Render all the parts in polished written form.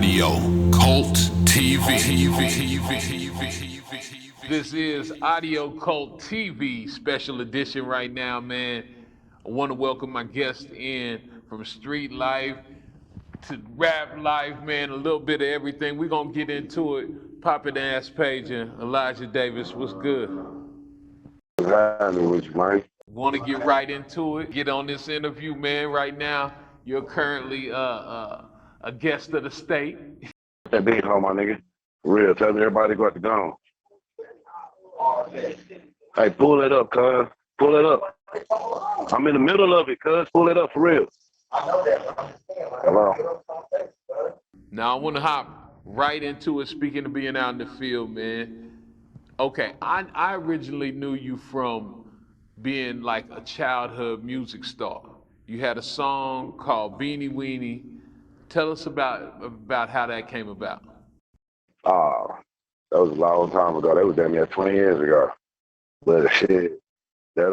Audio Cult TV. This is Audio Cult TV special edition right now, man. I want to welcome my guest in from street life to rap life, man, a little bit of everything. We're going to get into it. Poppin' Ass Page and Elijah Davis, what's good? Exactly what you, Mike. Want to get right into it, get on this interview, man, right now. You're currently a guest of the state. That big home, my nigga. For real. Tell everybody to go at the gun. Hey, pull it up, cuz. Pull it up. I'm in the middle of it, cuz. Pull it up for real. Hello. Now I want to hop right into it. Speaking of being out in the field, man. Okay, I originally knew you from being like a childhood music star. You had a song called Beanie Weenie. Tell us about how that came about. That was a long time ago. That was damn near 20 years ago. But shit, that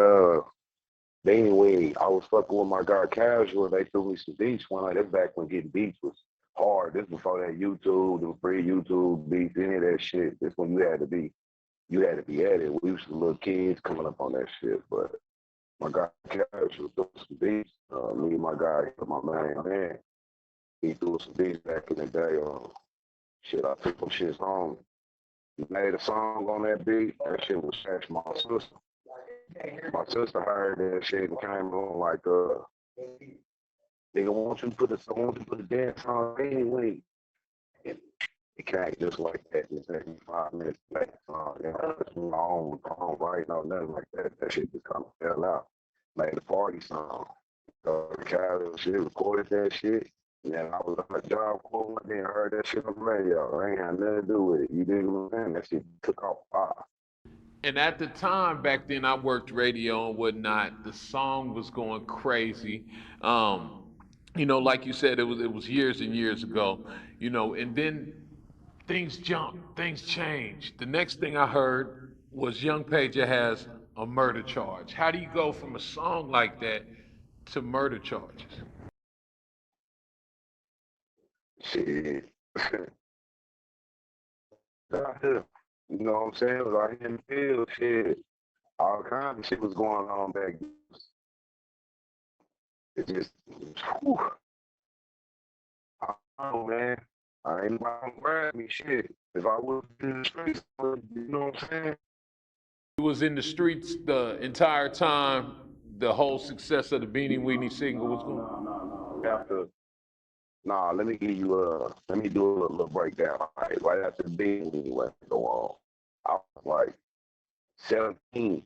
Beanie Weenie, I was fucking with my guy Casual. They threw me some beats one night. That's back when getting beats was hard. This before that YouTube, the free YouTube beats, any of that shit. This when you had to be at it. We was some little kids coming up on that shit. But my guy Casual threw some beats. Me and my guy, my man, he threw some beats back in the day. Shit, I took them shits home. He made a song on that beat. That shit was fresh. My sister heard that shit and came on like, nigga, won't you put a dance on anyway? And it came just like that. It took me 5 minutes to make the song. You know, it's my own writing or nothing like that. That shit just kind of fell out. Made a party song. The Kyle shit recorded that shit. And then I was on a job quoting and then heard that shit on the radio. I ain't had nothing to do with it. You dig what I'm saying? That shit took off fire. And at the time back then, I worked radio and whatnot. The song was going crazy. Like you said, it was years and years ago. And then things jumped, things changed. The next thing I heard was Young Pager has a murder charge. How do you go from a song like that to murder charges? Shit. Out here. You know what I'm saying? It was out here in the field, shit. All kinds of shit was going on back then. It just, whew. I don't know, man. I ain't nobody gonna grab me, shit. If I was in the streets, you know what I'm saying? It was in the streets the entire time the whole success of the Beanie Weenie single was going on. Let me give you let me do a little breakdown. Right after the Beanie went to go on, I was like 17.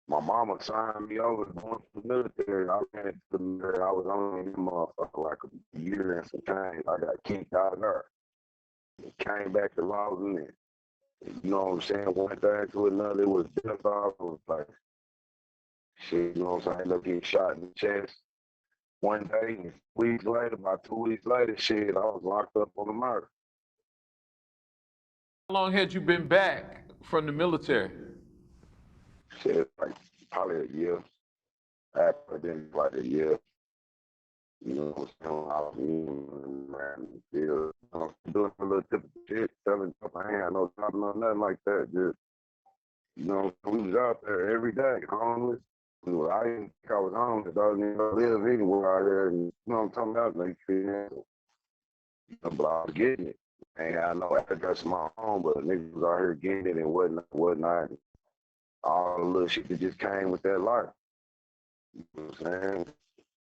My mama signed me over going to the military. I ran into the military. I was only in the motherfucker like a year and some change. I got kicked out of there. Came back to Lawson and you know what I'm saying? One thing to another, it was death off. It was like shit, you know what I'm saying? I ended up getting shot in the chest. One day, and weeks later, about 2 weeks later, shit, I was locked up on the murder. How long had you been back from the military? Shit, like probably a year. After then, like a year. You know what I'm saying? I was doing a little typical shit, selling stuff. I ain't had no job, no nothing like that. Just, we was out there every day, homeless. I didn't think I was homeless. I didn't even live anywhere out there. And, you know what I'm talking about? Like, but I was getting it. I ain't had no address in my home, but niggas was out here getting it and whatnot. And all the little shit that just came with that life. You know what I'm saying?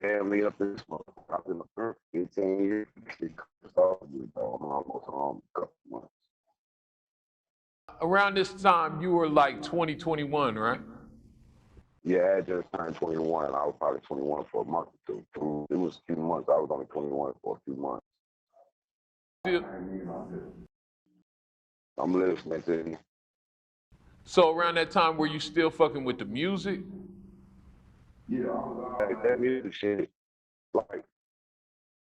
Had me up in this motherfucker. I've been up there 15 years. Almost a couple months. Around this time, you were like 20, 21, right? Yeah, I just turned 21. I was probably 21 for a month or two. It was a few months. I was only 21 for a few months. I'm listening to you. So around that time, were you still fucking with the music? Yeah, that music shit, like,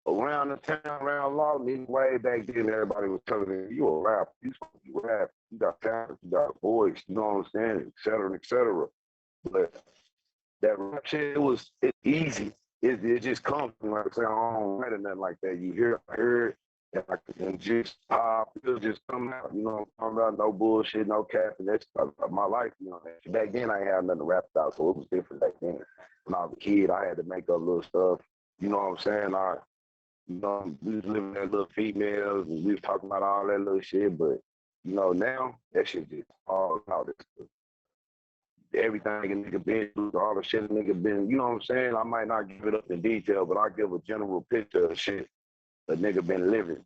around the town, around Lawton, way back then, everybody was telling me, you a rapper, you supposed to rap, you got talent, you got a voice, you know what I'm saying, et cetera, et cetera. But that rap shit, it's easy. It just comes from, like I say, I don't write or nothing like that. You hear it, And just how I feel just coming out, you know, I'm talking about no bullshit, no cap, and that's my life, you know. Back then, I ain't had nothing to rap about, so it was different back then. When I was a kid, I had to make up little stuff, you know what I'm saying? You know, we was living as little females, and we was talking about all that little shit, but, you know, now, that shit just all out. Everything a nigga been through, all the shit a nigga been, you know what I'm saying? I might not give it up in detail, but I give a general picture of shit a nigga been living.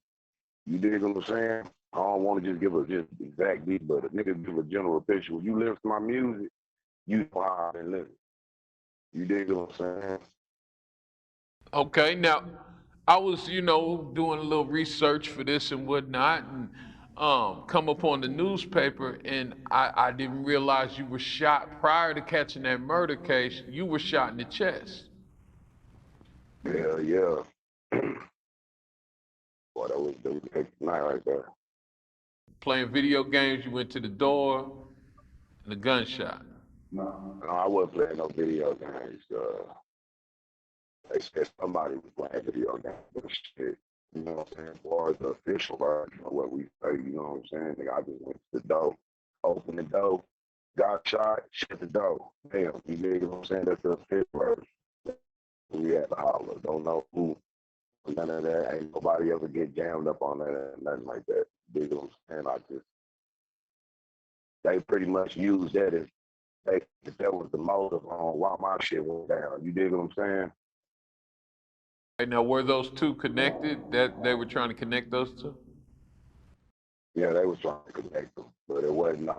You dig what I'm saying? I don't want to just give a just exact beat, but a nigga give a general picture. When you listen to my music, you know how I've been living. You dig what I'm saying? Okay, now I was, doing a little research for this and whatnot, and come upon the newspaper, and I didn't realize you were shot prior to catching that murder case. You were shot in the chest. Yeah, yeah. Boy, that was the next night right there. Playing video games, you went to the door, and a gunshot. No, I wasn't playing no video games. They said somebody was playing video games and shit. You know what I'm saying? As far as the official version of what we say, you know what I'm saying? Nigga, I just went to the door, opened the door, got shot, shut the door. Damn, you dig what I'm saying? That's the official version. We had to holler. Don't know who. None of that. Ain't nobody ever get jammed up on that. Nothing like that. You dig what I'm saying? They pretty much used that as that was the motive on why my shit went down. You dig what I'm saying? Right now, were those two connected? That they were trying to connect those two? Yeah, they was trying to connect them, but it wasn't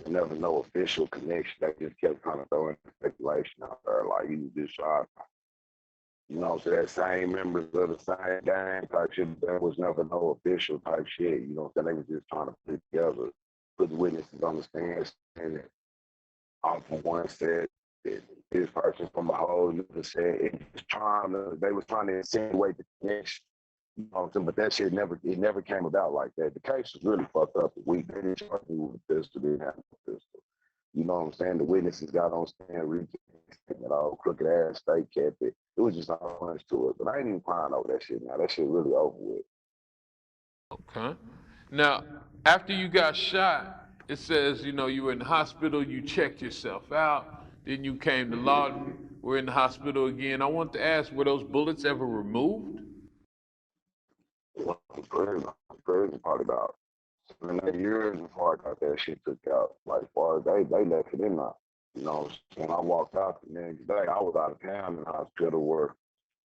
never no official connection. They just kept kind of throwing speculation out there, like he was just shot. You know, so that same members of the same gang type shit, there was never no official type shit. You know, so they was just trying to put it together, put the witnesses on the stand, and I'm from one said that this person from a whole other said they was trying to insinuate the connection. You know what I'm saying? But that shit never came about like that. The case was really fucked up. We they didn't charge me with a pistol, didn't have a pistol. You know what I'm saying? The witnesses got on stand, and all crooked ass state kept it. It was just not much to it. But I ain't even crying over that shit now. That shit really over with. Okay. Now, after you got shot, it says, you were in the hospital, you checked yourself out, then you came to Lawton, we're in the hospital again. I want to ask, were those bullets ever removed? Prison probably about 7 8 years before I got that shit took out. Like far as they left it in there. You know, when I walked out the next day, I was out of town in the hospital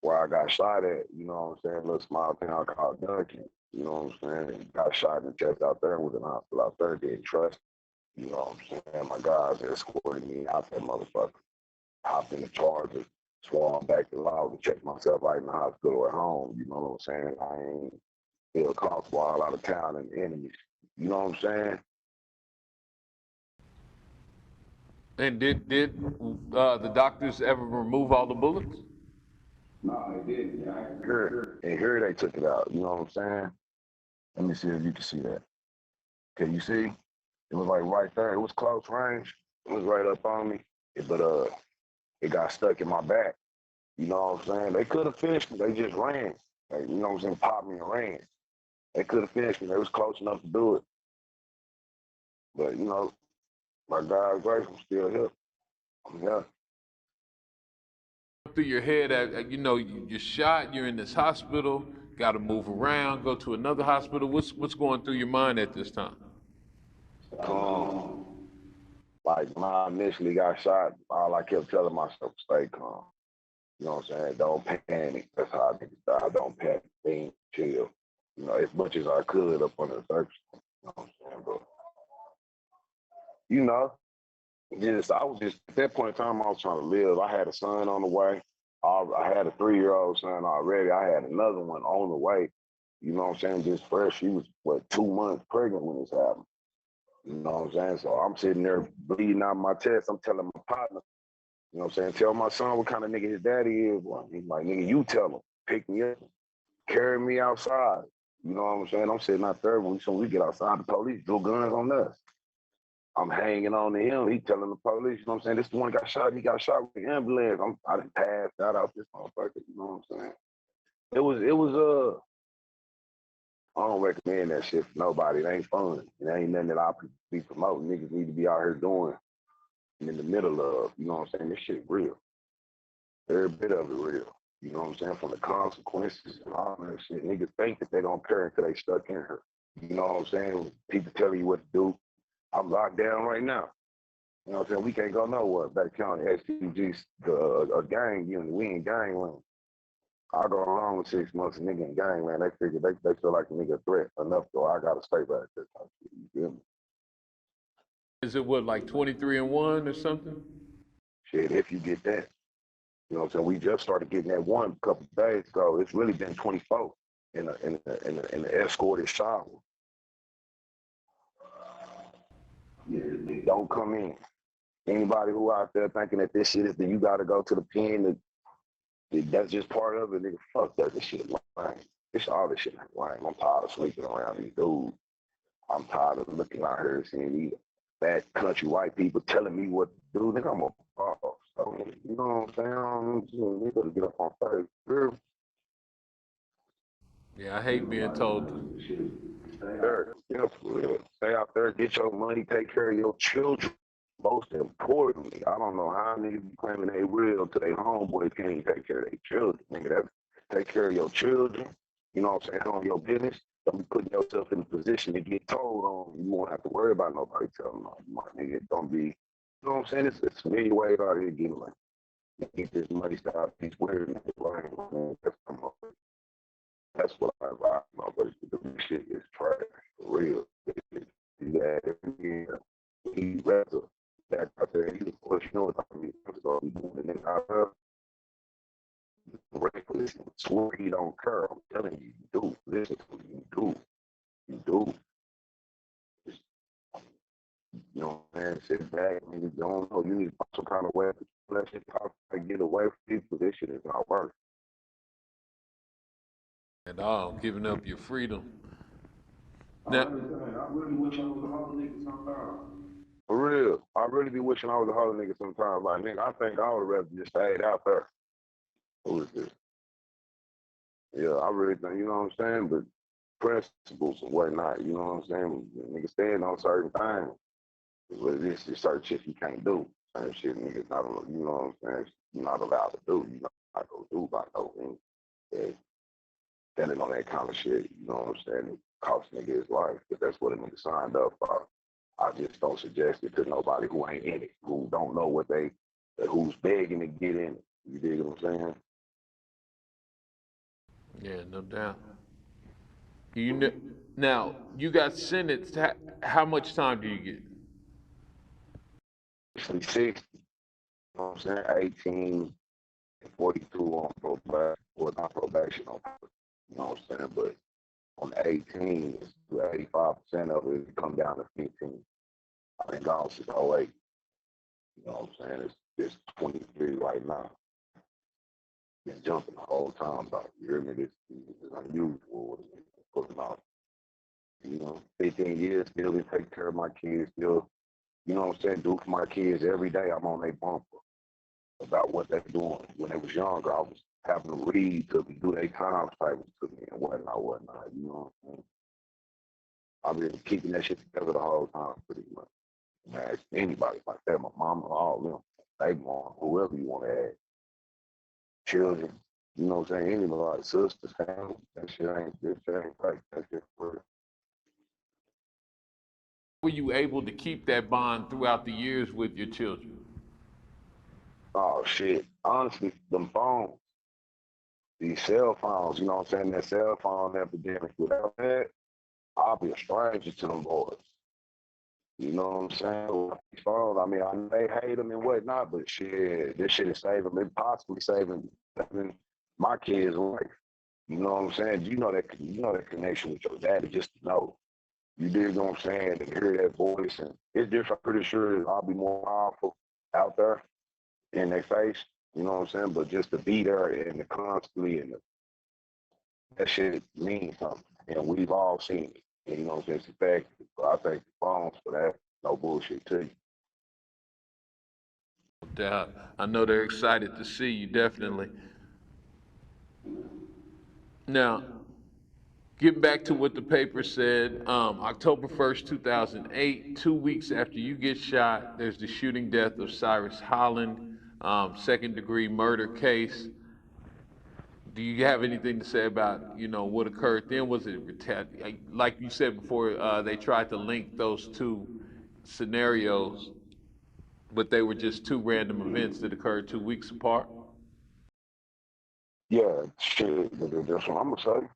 where I got shot at, you know what I'm saying, a little small town called Duncan. You know what I'm saying? Got shot in the chest out there and was in the hospital out there, didn't trust. You know what I'm saying? My guys escorted me out that motherfucker. Hopped in the Charger, swung back to law to check myself out in the hospital at home. You know what I'm saying? I ain't feel comfortable all out of town and enemies. You know what I'm saying? And did the doctors ever remove all the bullets? No, they didn't. Yeah, here they took it out. You know what I'm saying? Let me see if you can see that. Can you see? It was like right there. It was close range. It was right up on me. But it got stuck in my back. You know what I'm saying? They could have finished me. They just ran. Like, you know what I'm saying? Popped me and ran. They could have finished me. They was close enough to do it. But, you know, by God's grace, I'm still here. I'm here. Through your head, you're shot, you're in this hospital, got to move around, go to another hospital. What's going through your mind at this time? Calm. Like when I initially got shot, all I kept telling myself, stay calm. You know what I'm saying? Don't panic. That's how I niggas die. Don't panic. Think, chill. You know, as much as I could up on the surface. You know what I'm saying? But, you know, I was just, at that point in time, I was trying to live. I had a son on the way. I had a 3-year-old son already. I had another one on the way. You know what I'm saying? Just fresh. She was, 2 months pregnant when this happened. You know what I'm saying? So I'm sitting there bleeding out my chest. I'm telling my partner, you know what I'm saying? Tell my son what kind of nigga his daddy is. Well, he's like, nigga, you tell him. Pick me up. Carry me outside. You know what I'm saying? I'm sitting out there when we get outside, the police drew guns on us. I'm hanging on to him. He telling the police, you know what I'm saying? This one got shot. He got shot with the ambulance. I done passed out this motherfucker. You know what I'm saying? It was I don't recommend that shit for nobody. It ain't fun. It ain't nothing that I be promoting. Niggas need to be out here doing and in the middle of. You know what I'm saying? This shit real. Every bit of it real. You know what I'm saying? From the consequences and all that shit. Niggas think that they don't care until they stuck in her. You know what I'm saying? People telling you what to do. I'm locked down right now. You know what I'm saying? We can't go nowhere. Back county, STG's a gang unit. We ain't gangland. I go along with 6 months of nigga in gangland. They figure they feel like a nigga a threat enough, so I gotta stay back there. You feel me? Is it what, like 23-1 or something? Shit, if you get that. You know what I'm saying? We just started getting that one a couple of days ago. It's really been 24 in the escorted shower. Yeah, they don't come in. Anybody who out there thinking that this shit is that you gotta go to the pen, that's just part of it, nigga. Fuck that. This shit lame. All this shit lame. I'm tired of sleeping around these dudes. I'm tired of looking out here and seeing these bad country white people telling me what to do. Nigga, I'm a boss. So, you know what I'm saying? We gotta get up on face. Yeah, I hate being told. Stay there. Yeah, for real. Stay out there, get your money, take care of your children. Most importantly, I don't know how niggas be claiming they real to their homeboys can't even take care of their children. Nigga, that take care of your children. You know what I'm saying? On your business. Don't be putting yourself in a position to get told on. You won't have to worry about nobody telling on you, my nigga. Don't be, you know what I'm saying? It's a million ways out here getting like, get this money stop, these weird niggas lying. That's what I rock, motherfuckers. This shit is trash, for real. Yeah, he rather back out there. He, of course, you know what I mean. So he doing it out there. Reckless. Swear he don't care. I'm telling you, you do. Listen to me, you do. You do. Just, you know what I'm saying? Sit back, nigga. Don't know. You need to find some kind of way to let shit pop and get away from people. This shit is not working. At all, giving up your freedom. I Now, really wish I was a whole nigga sometimes. For real. I really be wishing I was a whole nigga sometimes. Like, nigga, I think I would rather just stayed out there. Who is this? Yeah, I really think, you know what I'm saying? But principles and whatnot, you know what I'm saying? Niggas stand on certain things. But this is certain shit you can't do. Certain shit niggas not, you know what I'm saying? You're not allowed to do. You're not going to do by no means. Yeah. Standing on that kind of shit, you know what I'm saying? It costs nigga his life, but that's what a nigga signed up for. I just don't suggest it to nobody who ain't in it, who don't know what who's begging to get in it. You dig what I'm saying? yeah, no doubt. You know, now you got sentenced. How much time do you get? Actually 60, you know what I'm saying? 18 and 42 on probation, or not probation, you know what I'm saying? But on the 18, 85% of it come down to 15. I've been gone since '08. You know what I'm saying? It's 23 right now. Been jumping the whole time, but you hear me? This is unusual for them out. You know, 15 years, still been taking care of my kids, still, you know what I'm saying, do for my kids every day. I'm on their bumper about what they're doing. When they was younger, I was having to read to do their time tables to me and whatnot, you know what I'm saying? I've been keeping that shit together the whole time, pretty much. Ask anybody like that, my mama, all them, they mom, whoever you want to ask. Children, you know what I'm saying? Anybody, sisters, family, that shit ain't right. That shit for Were you able to keep that bond throughout the years with your children? oh shit. Honestly, them phones, these cell phones, you know what I'm saying? That cell phone epidemic, without that, I'll be a stranger to them boys. You know what I'm saying? These phones, I mean, I know they hate them and whatnot, but shit, this shit is saving, it possibly saving my kids' life. You know what I'm saying? You know that connection with your daddy just to know. You dig what I'm saying? To hear that voice, and it's different. I'm pretty sure I'll be more powerful out there in their face. You know what I'm saying? But just to be there and to constantly that shit means something. And we've all seen it. And, you know what I'm saying? It's effective. So I thank the phones for that. No bullshit to you. No doubt. I know they're excited to see you, definitely. Now, Getting back to what the paper said, October 1st, 2008, 2 weeks after you get shot, there's the shooting death of Cyrus Holland, second degree murder case. Do you have anything to say about, what occurred then? Was it like you said before, they tried to link those two scenarios, but they were just two random events that occurred 2 weeks apart? Yeah, shit, that's what I'm gonna say.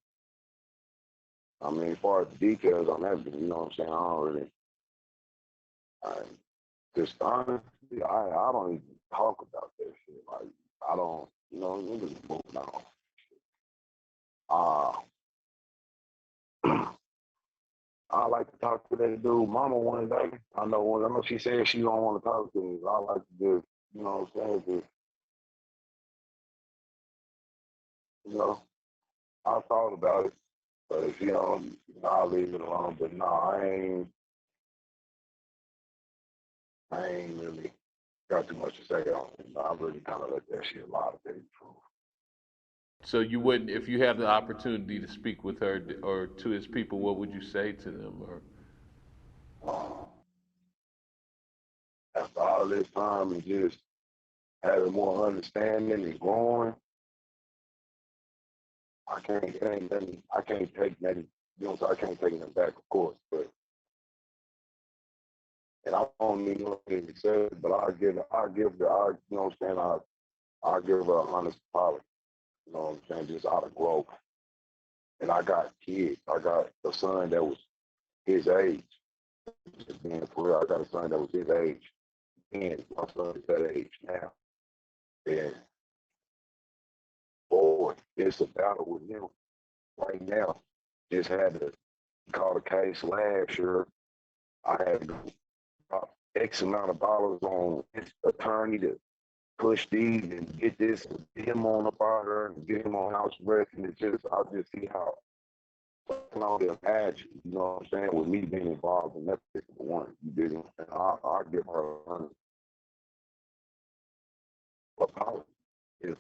I mean, as far as the details on that, you know what I'm saying? I don't really, I, just honestly, I don't even talk about that shit. Like, I don't, niggas moving on. Uh, I like to talk to that dude, mama, one day. I know she said she don't want to talk to me. I like to just, you know what I'm saying? Just, you know, I thought about it, but if you don't, I'll leave it alone. But no, I ain't really got too much to say on it. I really kind of let that shit lie to tell you the truth. So you wouldn't, if you had the opportunity to speak with her or to his people, what would you say to them? Or Um, After all this time and just having more understanding and growing, it ain't nothing, I can't take nothing, so I can't take nothing back, of course, but, and I don't need nothing to say, but I'll give the, you know what I'm saying, I'll give her a honest apology, you know what I'm saying, just out of growth. And I got kids. I got a son that was his age. Just being for real, I got a son that was his age. And my son is that age now. And boy, it's a battle with him right now. Just had to call the case last year. I had to drop X amount of dollars on his attorney to push these and get this and get him on the bar and get him on house arrest. And I just see how I can only imagine, you know what I'm saying, with me being involved in that particular one. You did it. And I'll give her an apology. If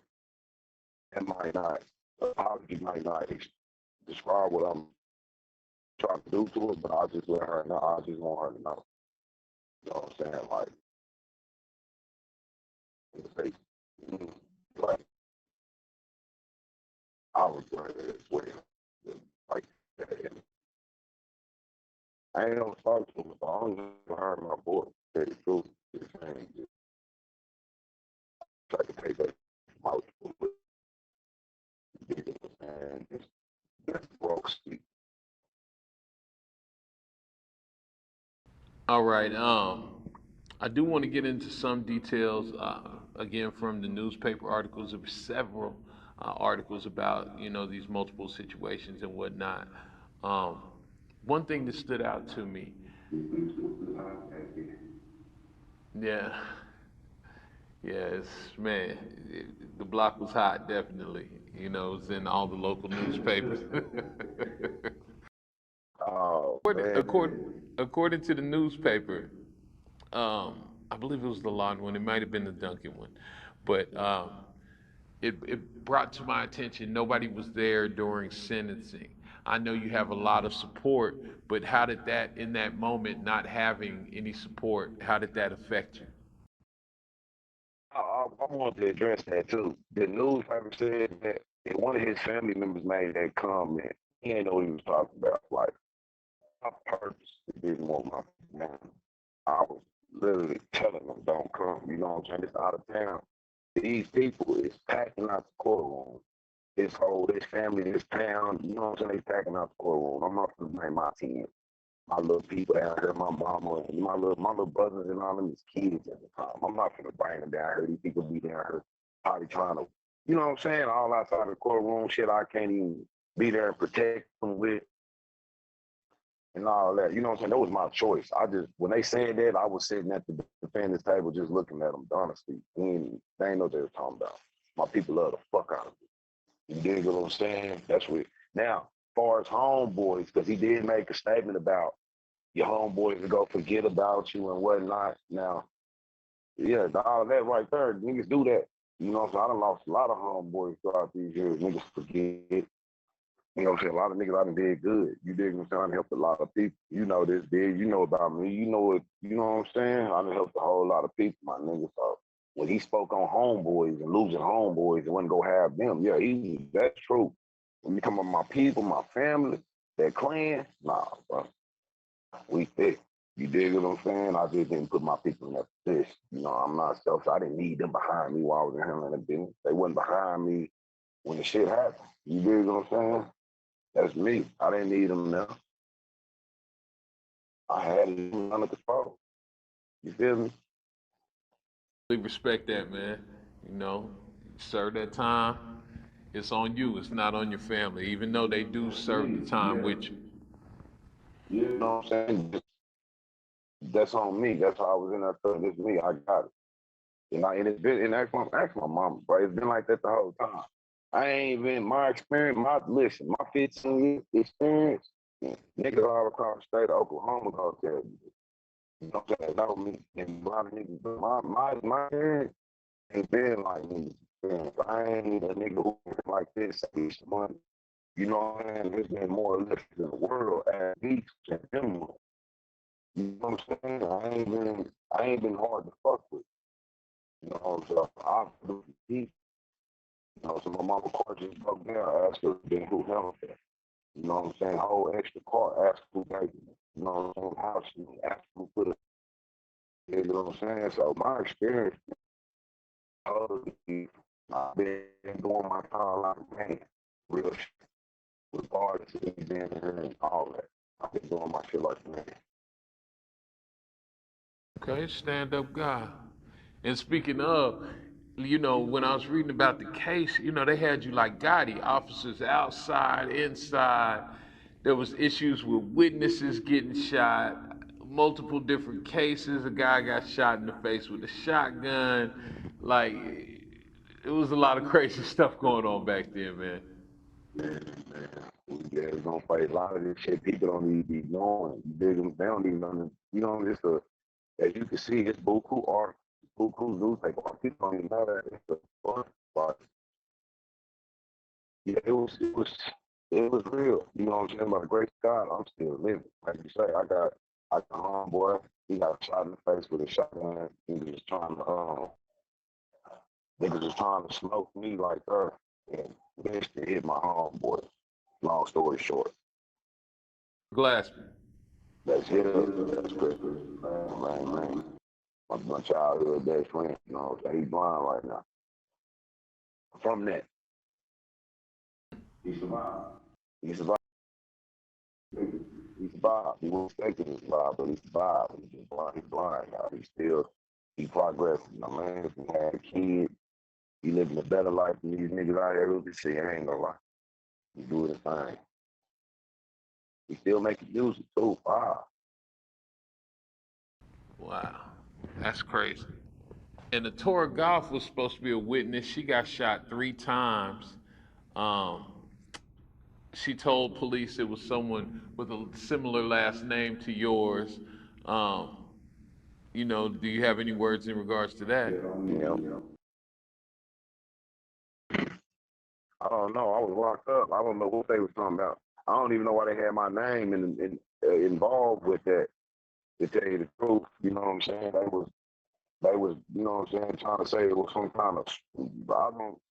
that might not, apology might not describe what I'm trying to do to her, but I'll just let her know. I just want her to know. You know what I'm saying? Say, mm, like, I regret it as well. Like, and I ain't gonna talk to her, but I don't even heard my voice. Tell the truth. Just saying, just try to take that mouth and just broke speak. all right, I do want to get into some details again from the newspaper articles. There were several articles about these multiple situations and whatnot. Um, One thing that stood out to me, yeah, yeah, man, the block was hot, definitely. It was in all the local newspapers. Oh according, man. according, according to the newspaper, I believe it was the Lawton one. It might have been the Duncan one, but it brought to my attention nobody was there during sentencing. I know you have a lot of support, but how did that, in that moment, not having any support, how did that affect you? I want to address that too. The newspaper said that one of his family members made that comment. He didn't know what he was talking about. Like, I purposely didn't want my man. I was literally telling them, don't come. You know what I'm saying? It's out of town. These people is packing out the courtroom. This family, this town, you know what I'm saying? They packing out the courtroom. I'm not going to bring my team, my little people down here, my mama, and my little brothers and all them is kids at the time. I'm not gonna bring them down here. These people be down here probably trying to, you know what I'm saying, all outside the courtroom shit I can't even be there and protect them with and all that. You know what I'm saying? That was my choice. When they said that, I was sitting at the defendant's table just looking at them, honestly. They ain't know what they were talking about. My people love the fuck out of me. You dig what I'm saying? That's what, now, as far as homeboys, because he did make a statement about your homeboys to go forget about you and whatnot. Now, yeah, all that right there, niggas do that. You know, so I done lost a lot of homeboys throughout these years. Niggas forget. You know what I'm saying? A lot of niggas I done did good. You dig what I'm saying? I done helped a lot of people. You know this, big. You know about me. You know it. You know what I'm saying? I done helped a whole lot of people, my nigga. So when he spoke on homeboys and losing homeboys and wasn't go have them, yeah, that's true. When you come on my people, my family, that clan, nah, bro. We thick. You dig what I'm saying? I just didn't put my people in that position. You know, I'm not selfish. I didn't need them behind me while I was in handling the business. They wasn't behind me when the shit happened. You dig what I'm saying? That's me. I didn't need them now. I had it under control. You feel me? We respect that, man. You know, serve that time. It's on you. It's not on your family, even though they do serve the time with you. You know what I'm saying? That's on me. That's how I was in that thing. It's me. I got it. And it's been, and ask my mama, bro. It's been like that the whole time. I ain't been, my experience, listen, my 15 years experience, niggas all across the state of Oklahoma go tell you. You know what I'm saying? Know me. And a lot of niggas, my experience ain't been like me. I ain't a nigga who like this, say some money. You know what I'm saying? There's been more or less in the world as these and them. You know what I'm saying? I ain't been hard to fuck with. You know, so I do deep. You know, so my mama car just broke down. I asked her then who held that. You know what I'm saying? Whole extra car, asked who gave it. You know what I'm saying? How she asked who put it. You know what I'm saying? So my experience, I've been doing my time like a man. Real shit. Regardless of me being here and all that. I've been doing my shit like a man. Okay, stand up guy. And speaking of, you know, when I was reading about the case, you know, they had you like Gotti, officers outside, inside. There was issues with witnesses getting shot, multiple different cases. A guy got shot in the face with a shotgun. Like, it was a lot of crazy stuff going on back then, man. Man. Yeah, it's gonna fight a lot of this shit. People don't even be knowing. You dig them? They don't even know. You know, it's as you can see, it's buku art, buku newspaper. People don't even know that it's a fun, but yeah, it was real. You know what I'm saying? By the grace of God, I'm still living. Like you say, I got a homeboy. He got shot in the face with a shotgun. They was just trying to smoke me like her, and eventually hit my homeboy. Long story short, Glassman. that's hit us. That's Christmas. Man. My childhood best friend. You know, he's blind right now. From that, he survived. He survived. He survived. He wasn't expecting to survive, but he survived. He's just blind. He's blind now. He progressed. My man, he had a kid. He living a better life than these niggas out here who can see. I ain't gonna lie. He doing his thing. He still making music too. Wow. Wow, that's crazy. And the Tora Goff was supposed to be a witness. She got shot 3 times. Um, she told police it was someone with a similar last name to yours. Um, you know, do you have any words in regards to that? Yeah. I don't know. I was locked up. I don't know what they was talking about. I don't even know why they had my name involved with that. To tell you the truth, you know what I'm saying? They was, you know what I'm saying, trying to say it was some kind of.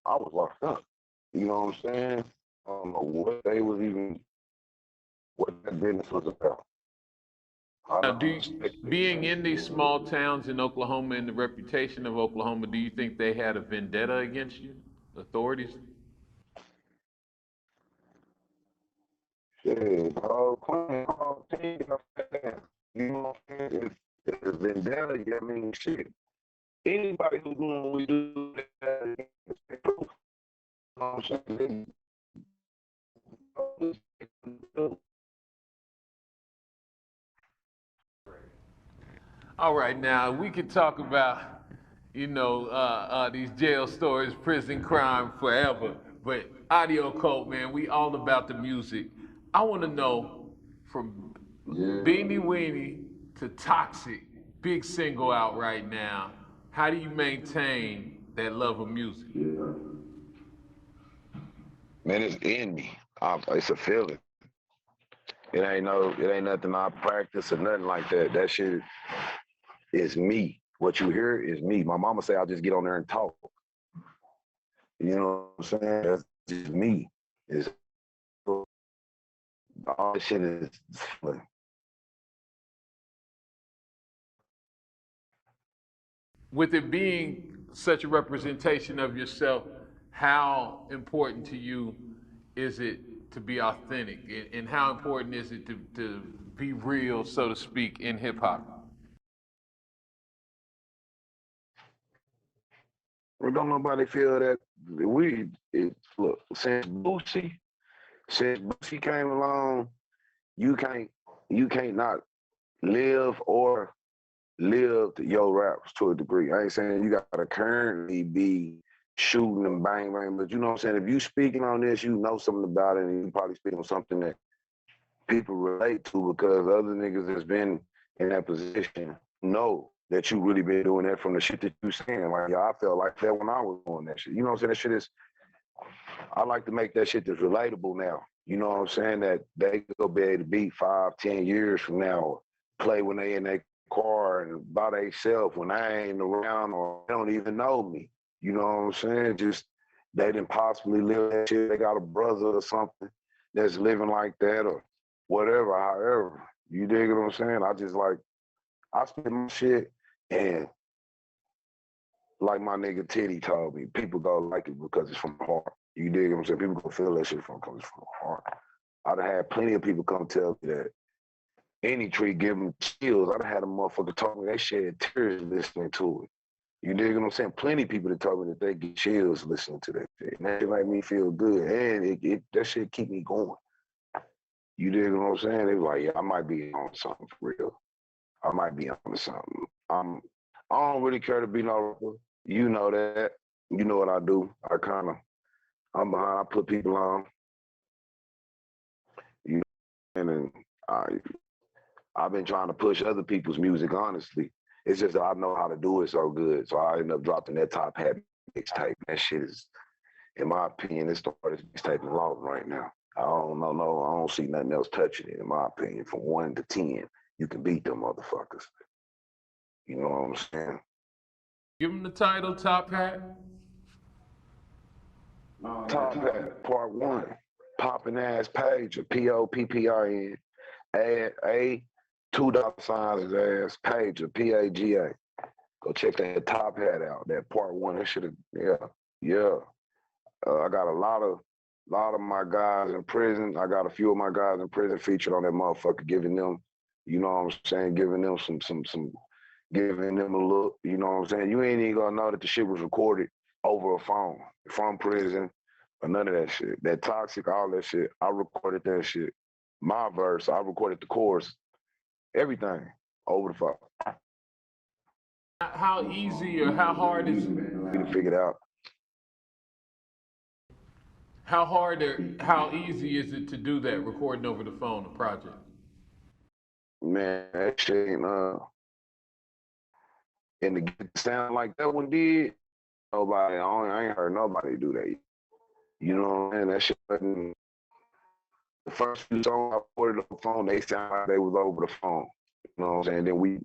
I was locked up. You know what I'm saying? I don't know what that business was about. Being in these small towns in Oklahoma and the reputation of Oklahoma, do you think they had a vendetta against you, authorities? Shit, playing all team, you know what I'm saying? It's vendetta. I mean, shit. Anybody who's doing what we do, it's the truth. You know what I'm saying? All right, now we could talk about, you know, these jail stories, prison crime forever. But Audio Cult, man, we all about the music. I want to know from Beanie Weenie to Toxic, big single out right now. How do you maintain that love of music? Man, it's in me. It's a feeling. It ain't nothing I practice or nothing like that. That shit is me. What you hear is me. My mama say I'll just get on there and talk. You know what I'm saying? That's just me. It's all this shit is feeling. With it being such a representation of yourself, how important to you is it to be authentic? And how important is it to be real, so to speak, in hip hop? Well, don't nobody feel that look, since Boosie came along, you can't you can't not live or live your raps to a degree. I ain't saying you gotta currently be shooting and bang bang, but you know what I'm saying? If you speaking on this, you know something about it, and you probably speaking on something that people relate to because other niggas that's been in that position know that you really been doing that from the shit that you saying. Like, yeah, I felt like that when I was doing that shit. You know what I'm saying? That shit is, I like to make that shit that's relatable now. You know what I'm saying? That they could be able to be 5, 10 years from now, play when they in their car and by themselves when I ain't around or they don't even know me. You know what I'm saying? Just they didn't possibly live that shit. They got a brother or something that's living like that or whatever, however. You dig what I'm saying? I just like, I spit my shit and like my nigga Titty told me, people go like it because it's from the heart. You dig what I'm saying? People go feel that shit because it's from the heart. I'd have had plenty of people come tell me that any tree give them chills. I'd have had a motherfucker tell me they shed tears listening to it. You dig what I'm saying? Plenty of people that told me that they get chills listening to that shit. And that shit make me feel good. And that shit keep me going. You dig what I'm saying? They was like, yeah, I might be on something for real. I might be on something. I don't really care to be no rapper. You know that. You know what I do. I'm behind. I put people on. You know, and I've been trying to push other people's music. Honestly, it's just that I know how to do it so good. So I end up dropping that TopHat mixtape. That shit is, in my opinion, it's the hardest mixtape in law right now. I don't know. No, I don't see nothing else touching it. In my opinion, from 1 to 10, you can beat them motherfuckers. You know what I'm saying? Give them the title, Top Hat. TopHat Part 1. Poppin' ass page, POPPIN. Add a $2 his ass page, PAGA. Go check that TopHat out. That Part 1. That should have, yeah. I got a lot of my guys in prison. I got a few of my guys in prison featured on that motherfucker, giving them, you know what I'm saying, giving them giving them a look. You know what I'm saying? You ain't even gonna know that the shit was recorded over a phone from prison or none of that shit. That toxic, all that shit. I recorded that shit. My verse, I recorded the chorus, everything over the phone. How easy or how hard is it? You can figure it out. How hard or how easy is it to do that, recording over the phone, the project? Man, that shit ain't and to get the sound like that one did, I ain't heard nobody do that. You know what I'm saying? That shit wasn't, the first few songs I recorded on the phone, they sound like they was over the phone. You know what I'm saying? Then we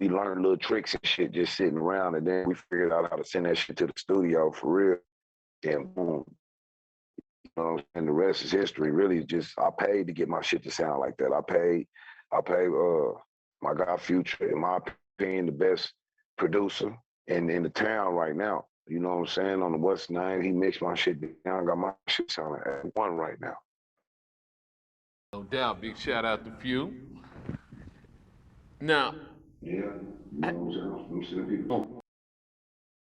learned little tricks and shit just sitting around, and then we figured out how to send that shit to the studio for real. And boom. You know what I'm saying? The rest is history. Really, just I paid to get my shit to sound like that. I paid my guy Future, in my opinion, the best producer in the town right now. You know what I'm saying? On the West Nine, he mixed my shit down, got my shit sounding at one right now. No doubt. Big shout out to Few. Now, Yeah, you know what I'm saying? People.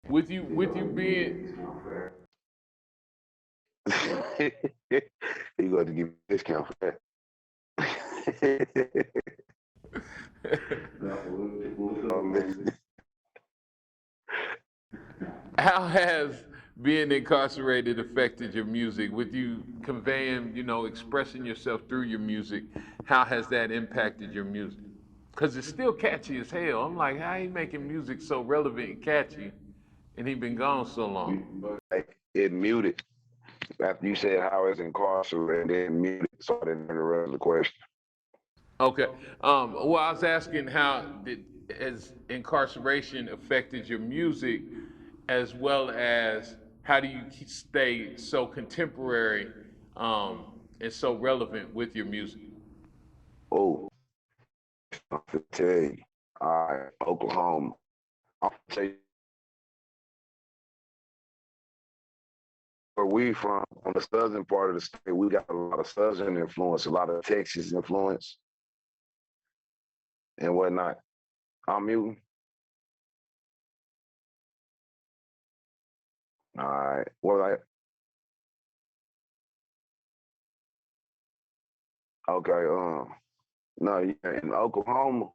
with you being You got to give me a discount for that. how has being incarcerated affected your music? With you conveying, expressing yourself through your music, how has that impacted your music? Because it's still catchy as hell. I'm like, how he making music so relevant and catchy, and he been gone so long? It muted. After you said how it's incarcerated, then muted, so I didn't hear the rest of the question. Okay. Well, I was asking has incarceration affected your music, as well as how do you stay so contemporary and so relevant with your music? Oh, I'm gonna tell you. All right, Oklahoma. I'm gonna tell you where we from, on the southern part of the state, we got a lot of southern influence, a lot of Texas influence and whatnot. I'm muting. All right. Well, okay. No, yeah, in Oklahoma,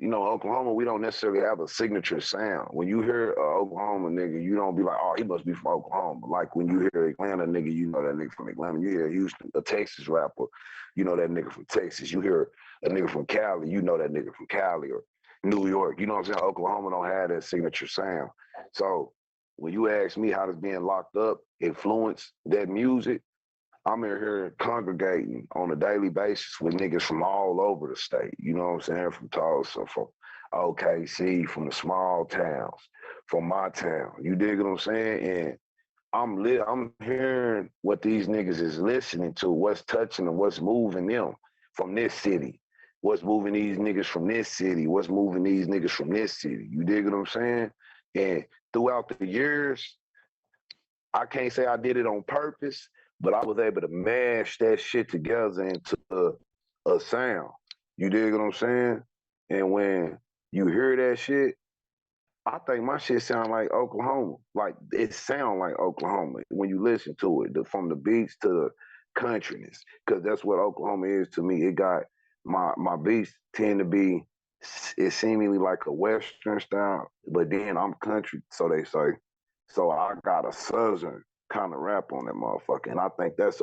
Oklahoma, we don't necessarily have a signature sound. When you hear Oklahoma nigga, you don't be like, oh, he must be from Oklahoma. Like when you hear Atlanta nigga, you know that nigga from Atlanta. You hear Houston, a Texas rapper, you know that nigga from Texas. You hear a nigga from Cali, you know that nigga from Cali or New York. You know what I'm saying? Oklahoma don't have that signature sound. So when you ask me how does being locked up influence that music, I'm in here congregating on a daily basis with niggas from all over the state. You know what I'm saying? From Tulsa, from OKC, from the small towns, from my town. You dig what I'm saying? And I'm hearing what these niggas is listening to, what's touching them, what's moving them from this city. What's moving these niggas from this city? What's moving these niggas from this city? You dig what I'm saying? And throughout the years, I can't say I did it on purpose, but I was able to mash that shit together into a sound. You dig what I'm saying? And when you hear that shit, I think my shit sound like Oklahoma. Like it sound like Oklahoma when you listen to it, from the beats to the countryness, because that's what Oklahoma is to me. It got my beats tend to be it's seemingly like a western style, but then I'm country, so they say. So I got a southern kind of rap on that motherfucker, and I think that's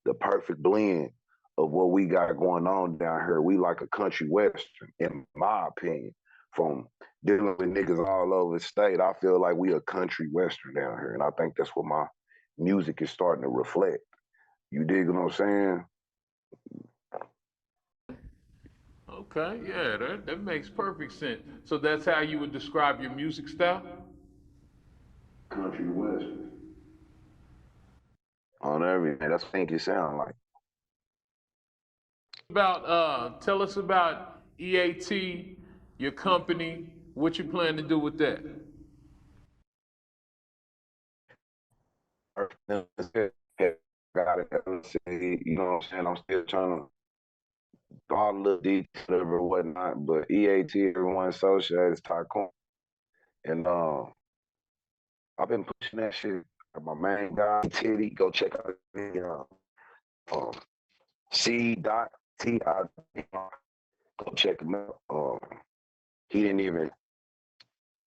the perfect blend of what we got going on down here. We like a country western, in my opinion. From dealing with niggas all over the state, I feel like we a country western down here, and I think that's what my music is starting to reflect. You dig what I'm saying? Okay, yeah, that makes perfect sense. So that's how you would describe your music style? Country western. On everything. That's what I think it sound like. About tell us about EAT, your company, what you plan to do with that. Got it. You know what I'm saying? I'm still trying to all the little details or whatnot, but EAT, everyone associates Tycoon. And I've been pushing that shit. My main guy, Titty, go check out the video. C.T.I. Go check him out. He didn't even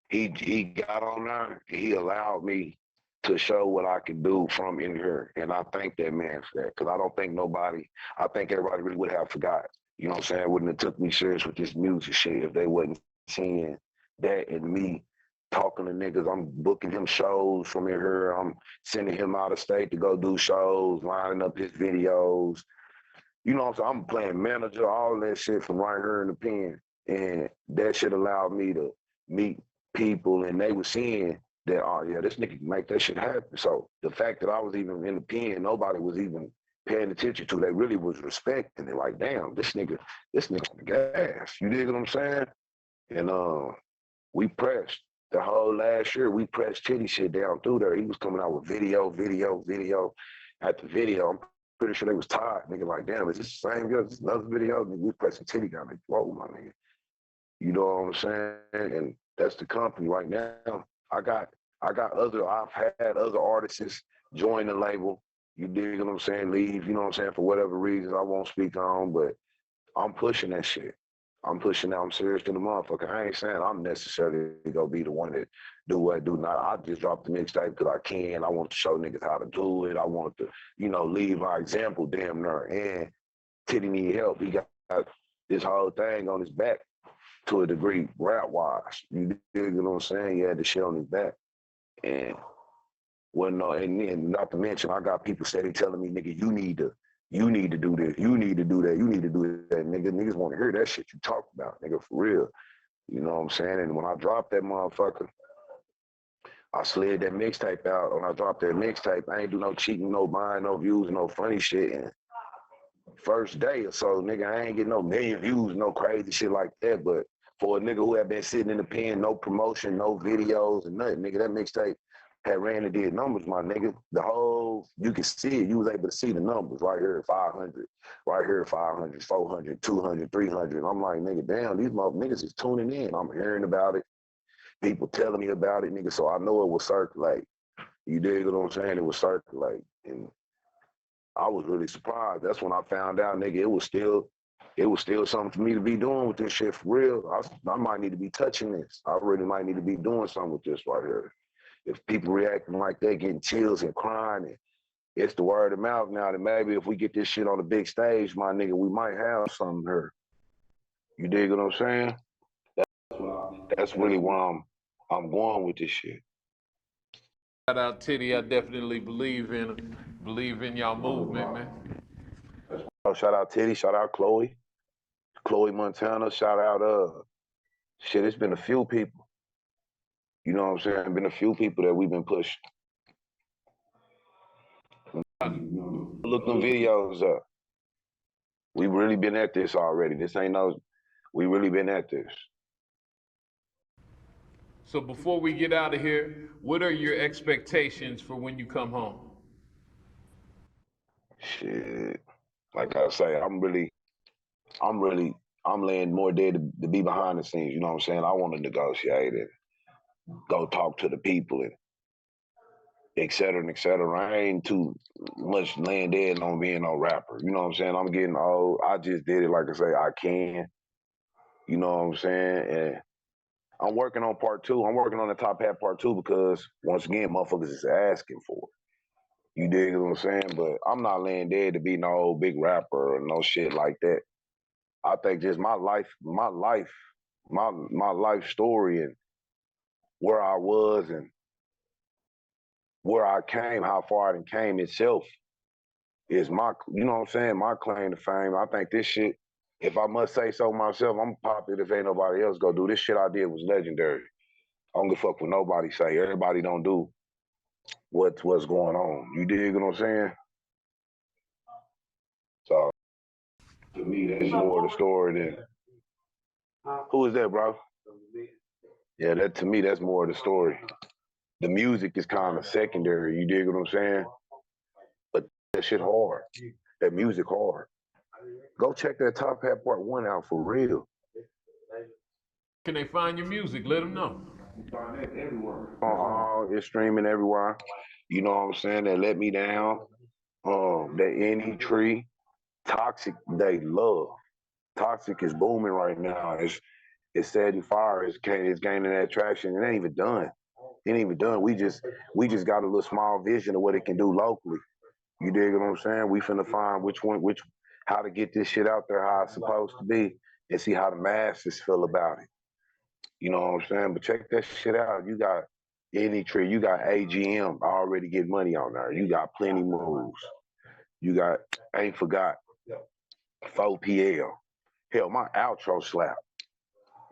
he got on there and he allowed me to show what I could do from in here. And I thank that man for that. Cause I think everybody really would have forgot. You know what I'm saying? Wouldn't have took me serious with this music shit if they wasn't seeing that in me talking to niggas. I'm booking him shows from in here. I'm sending him out of state to go do shows, lining up his videos. You know what I'm saying? I'm playing manager, all that shit from right here in the pen. And that shit allowed me to meet people and they were seeing that, oh yeah, this nigga can make that shit happen. So the fact that I was even in the pen, nobody was even paying attention to, they really was respecting it. Like, damn, this nigga on the gas. You dig what I'm saying? And we pressed the whole last year. We pressed Titty shit down through there. He was coming out with video after video. I'm pretty sure they was tired. Nigga, like, damn, is this the same girl? Is this another video? Nigga, we pressing Titty down. Like, whoa, my nigga. You know what I'm saying? And that's the company right now. I got I've had other artists join the label. You dig what I'm saying? Leave, you know what I'm saying, for whatever reasons I won't speak on, but I'm pushing that shit. I'm pushing that. I'm serious to the motherfucker. I ain't saying I'm necessarily gonna be the one that do what do not. I just dropped the mixtape because I can. I want to show niggas how to do it. I want to, leave our example damn near. And Titty need help. He got this whole thing on his back to a degree, rap wise. You dig what I'm saying? He had the shit on his back. And Well, no, and not to mention, I got people steady telling me, nigga, you need to do this, you need to do that, you need to do that, nigga. Niggas want to hear that shit you talk about, nigga, for real. You know what I'm saying? And when I dropped that motherfucker, I slid that mixtape out. When I dropped that mixtape, I ain't do no cheating, no buying, no views, no funny shit. And first day or so, nigga, I ain't getting no million views, no crazy shit like that. But for a nigga who had been sitting in the pen, no promotion, no videos, and nothing, nigga, that mixtape had ran and did numbers, my nigga. The whole, you could see it. You was able to see the numbers right here at 500, right here at 500, 400, 200, 300. I'm like, nigga, damn, these niggas is tuning in. I'm hearing about it. People telling me about it, nigga. So I know it will circulate. You dig what I'm saying? It will circulate. And I was really surprised. That's when I found out, nigga, it was still something for me to be doing with this shit for real. I might need to be touching this. I really might need to be doing something with this right here. If people reacting like that, getting chills and crying, and it's the word of mouth now, that maybe if we get this shit on the big stage, my nigga, we might have something here. You dig what I'm saying? That's really where I'm going with this shit. Shout out Titty. I definitely believe in y'all movement, man. Shout out Titty, shout out Chloe Montana, shout out shit, it's been a few people. You know what I'm saying? Been a few people that we've been pushing. Look them videos up. We really been at this already. We really been at this. So before we get out of here, what are your expectations for when you come home? Shit. Like I say, I'm laying more dead to be behind the scenes. You know what I'm saying? I want to negotiate and go talk to the people and et cetera and et cetera. I ain't too much laying dead on being no rapper. You know what I'm saying? I'm getting old. I just did it like I say, I can. You know what I'm saying? And I'm working on part two. I'm working on the TopHat part two because once again, motherfuckers is asking for it. You dig what I'm saying? But I'm not laying dead to be no big rapper or no shit like that. I think just my life story and where I was and where I came, how far I done came itself is you know what I'm saying, my claim to fame. I think this shit, if I must say so myself, I'm popular if ain't nobody else go do. This shit I did was legendary. I don't give a fuck what nobody say. Everybody don't do what's going on. You dig what I'm saying? So to me, that's more the story than who is that, bro? Yeah, that to me, that's more the story. The music is kind of secondary. You dig what I'm saying? But that shit hard. That music hard. Go check that TopHat Part 1 out for real. Can they find your music? Let them know. It's streaming everywhere. You know what I'm saying? They let me down. That any tree. Toxic, they love. Toxic is booming right now. It's setting fire. It's gaining that traction. It ain't even done. It ain't even done. We just got a little small vision of what it can do locally. You dig what I'm saying? We finna find how to get this shit out there how it's supposed to be and see how the masses feel about it. You know what I'm saying? But check that shit out. You got any tree. You got AGM already get money on there. You got plenty moves. You got Ain't Forgot, 4PL. Hell, my outro slap.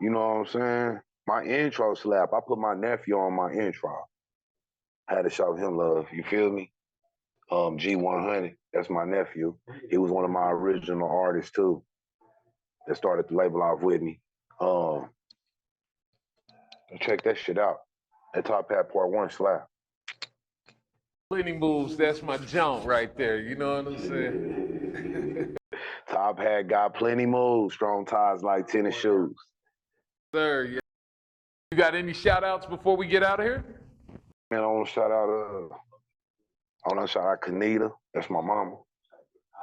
You know what I'm saying? My intro slap. I put my nephew on my intro. I had to show him love. You feel me? G100. That's my nephew. He was one of my original artists too. That started the label off with me. Check that shit out. That TopHat Part 1 slap. Plenty moves, that's my jaunt right there. You know what I'm saying? TopHat got plenty moves. Strong ties like tennis shoes. Sir, yeah. You got any shout outs before we get out of here? Man, I want to shout out Kanita. That's my mama.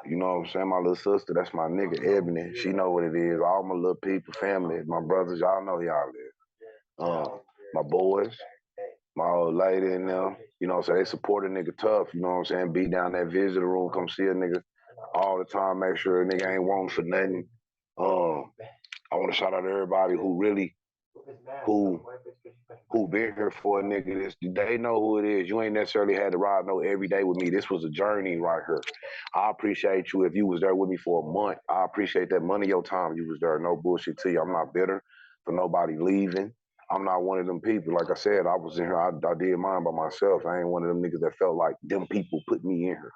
You know what I'm saying? My little sister, that's my nigga, Ebony. She know what it is. All my little people, family, my brothers, y'all know y'all live. My boys, my old lady and them, you know what I'm saying? They support a nigga tough, you know what I'm saying? Be down that visitor room, come see a nigga all the time, make sure a nigga ain't wanting for nothing. I want to shout out to everybody who who been here for a nigga. They know who it is. You ain't necessarily had to ride no every day with me. This was a journey right here. I appreciate you if you was there with me for a month. I appreciate that money, your time you was there. No bullshit to you. I'm not bitter for nobody leaving. I'm not one of them people. Like I said, I was in here. I did mine by myself. I ain't one of them niggas that felt like them people put me in here.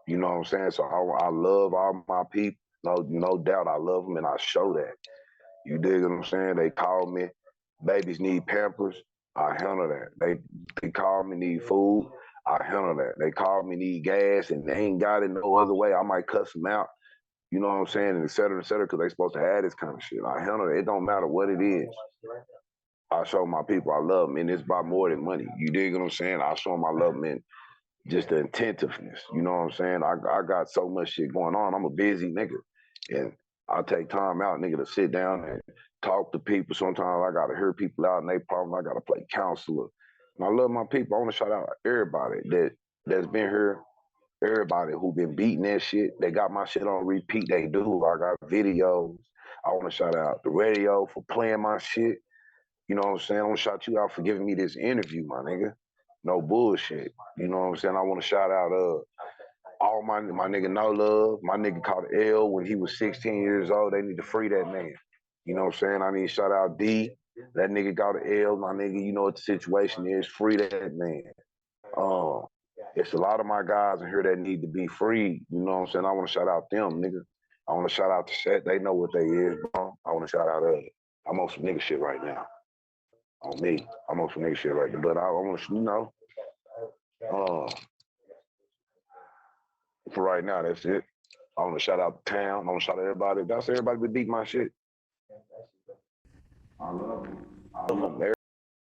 You know what I'm saying? So I love all my people. No doubt I love them and I show that. You dig what I'm saying? They call me, babies need pampers, I handle that. They call me need food, I handle that. They call me need gas and they ain't got it no other way. I might cuss them out, you know what I'm saying, and et cetera, because they supposed to have this kind of shit. I handle it. It don't matter what it is. I show my people I love them, and it's about more than money. You dig what I'm saying? I show them I love them and just the attentiveness. You know what I'm saying? I got so much shit going on. I'm a busy nigga. And I take time out, nigga, to sit down and talk to people. Sometimes I gotta hear people out and they problems. I gotta play counselor. And I love my people. I wanna shout out everybody that's been here, everybody who been beating that shit. They got my shit on repeat. They do. I got videos. I wanna shout out the radio for playing my shit. You know what I'm saying? I wanna shout you out for giving me this interview, my nigga. No bullshit. You know what I'm saying? I want to shout out all my nigga No Love. My nigga caught L when he was 16 years old. They need to free that man. You know what I'm saying? I need to shout out D. That nigga got an L. My nigga, you know what the situation is. Free that man. It's a lot of my guys in here that need to be free. You know what I'm saying? I want to shout out them, nigga. I want to shout out the set. They know what they is, bro. I want to shout out I'm on some nigga shit right now. On me. I'm on some nigga shit right now. But I want to, for right now, that's it. I want to shout out the town. I want to shout out everybody. That's everybody that beat my shit. I love them.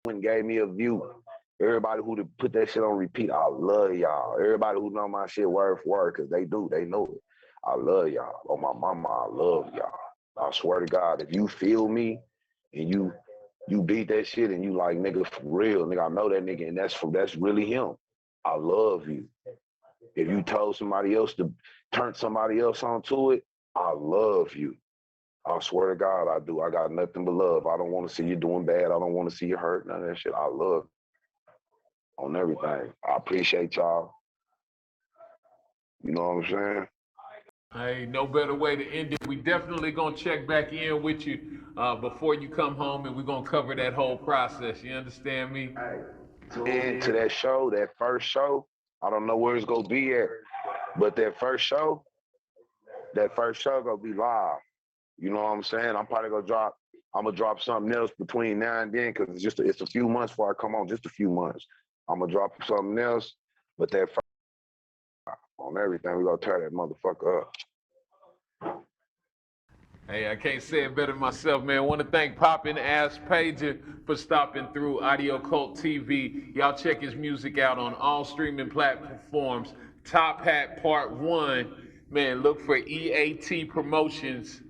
Everyone gave me a view. Everybody who put that shit on repeat, I love y'all. Everybody who know my shit word for word, because they do. They know it. I love y'all. Oh, my mama, I love y'all. I swear to God, if you feel me and you beat that shit and you like, nigga, for real, nigga, I know that nigga, and that's really him. I love you. If you told somebody else to turn somebody else onto it, I love you. I swear to God, I do. I got nothing but love. I don't want to see you doing bad. I don't want to see you hurt. None of that shit. I love on everything. I appreciate y'all. You know what I'm saying? Hey, no better way to end it. We definitely gonna check back in with you before you come home, and we're gonna cover that whole process. You understand me? And to that show, that first show, I don't know where it's gonna be at, but that first show gonna be live. You know what I'm saying? I'm gonna drop something else between now and then because it's a few months before I come on, just a few months. I'm gonna drop something else, but that first, on everything, we gonna tear that motherfucker up. Hey, I can't say it better myself, man. I want to thank Poppin' Ass Pager for stopping through Audio Cult TV. Y'all check his music out on all streaming platforms. Top Hat Part 1. Man, look for EAT Promotions.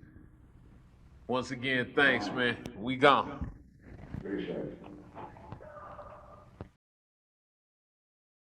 Once again, thanks, man. We gone. Appreciate it.